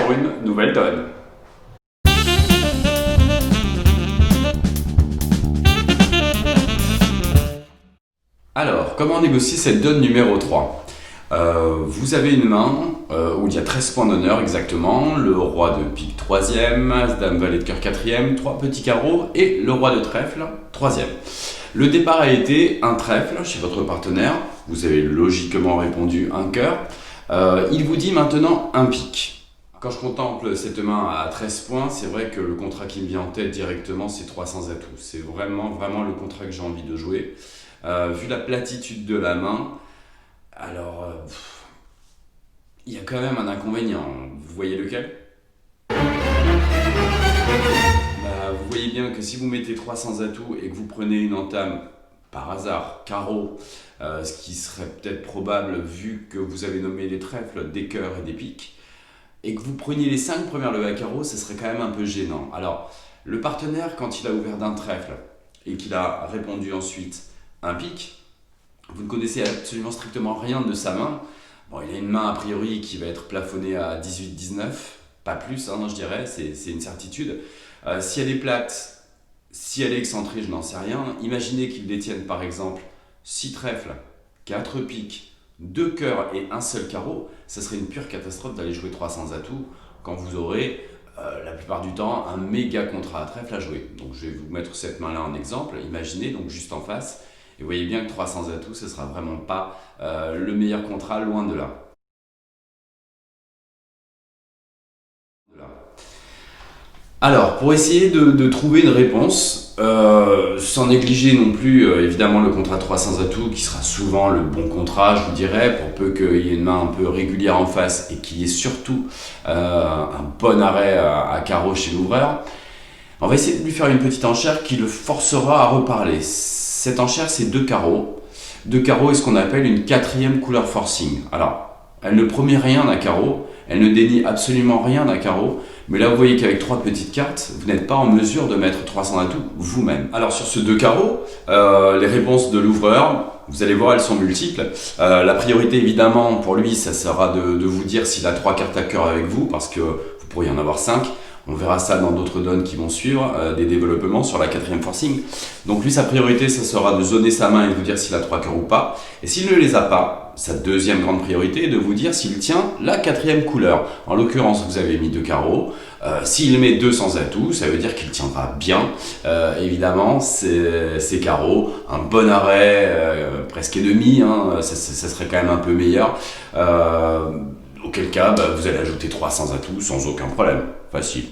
sur une nouvelle donne. Alors, comment négocier cette donne numéro 3 ? Vous avez une main où il y a 13 points d'honneur exactement, le roi de pique 3e, as-dame valet de cœur 4e, 3 petits carreaux et le roi de trèfle 3e. Le départ a été un trèfle chez votre partenaire, vous avez logiquement répondu un cœur, il vous dit maintenant un pique. Quand je contemple cette main à 13 points, c'est vrai que le contrat qui me vient en tête directement, c'est 300 atouts. C'est vraiment le contrat que j'ai envie de jouer. Vu la platitude de la main, alors il y a quand même un inconvénient. Vous voyez lequel ? Vous voyez bien que si vous mettez 300 atouts et que vous prenez une entame, par hasard, carreau, ce qui serait peut-être probable vu que vous avez nommé les trèfles, des cœurs et des piques, et que vous preniez les 5 premières levées à carreau, ce serait quand même un peu gênant. Alors, le partenaire, quand il a ouvert d'un trèfle et qu'il a répondu ensuite un pique, vous ne connaissez absolument strictement rien de sa main. Bon, il a une main a priori qui va être plafonnée à 18-19, pas plus, je dirais, c'est une certitude. Si elle est plate, si elle est excentrée, je n'en sais rien. Imaginez qu'il détienne par exemple 6 trèfles, 4 piques, 2 cœurs et un seul carreau, ça serait une pure catastrophe d'aller jouer 300 atouts quand vous aurez la plupart du temps un méga contrat à trèfle à jouer. Donc je vais vous mettre cette main-là en exemple, imaginez donc juste en face, et vous voyez bien que 300 atouts, ce ne sera vraiment pas le meilleur contrat, loin de là. Alors, pour essayer de trouver une réponse, sans négliger non plus évidemment le contrat 300 atouts, qui sera souvent le bon contrat, je vous dirais, pour peu qu'il y ait une main un peu régulière en face et qu'il y ait surtout un bon arrêt à carreau chez l'ouvreur, on va essayer de lui faire une petite enchère qui le forcera à reparler. Cette enchère, c'est 2 carreaux. 2 carreaux est ce qu'on appelle une 4e couleur forcing. Alors, elle ne promet rien d'un carreau, elle ne dénie absolument rien d'un carreau, mais là vous voyez qu'avec 3 petites cartes, vous n'êtes pas en mesure de mettre 300 atouts vous-même. Alors sur ce 2 carreaux, les réponses de l'ouvreur, vous allez voir, elles sont multiples. La priorité évidemment pour lui, ça sera de vous dire s'il a 3 cartes à cœur avec vous, parce que vous pourriez en avoir 5. On verra ça dans d'autres donnes qui vont suivre, des développements sur la 4e forcing. Donc lui, sa priorité, ça sera de zoner sa main et de vous dire s'il a 3 cœurs ou pas. Et s'il ne les a pas, sa deuxième grande priorité est de vous dire s'il tient la 4e couleur. En l'occurrence, vous avez mis 2 carreaux. S'il met 2 sans atout, ça veut dire qu'il tiendra bien. Évidemment, ces carreaux, un bon arrêt, presque et demi, ça serait quand même un peu meilleur. Auquel cas, vous allez ajouter 300 atouts sans aucun problème. Facile.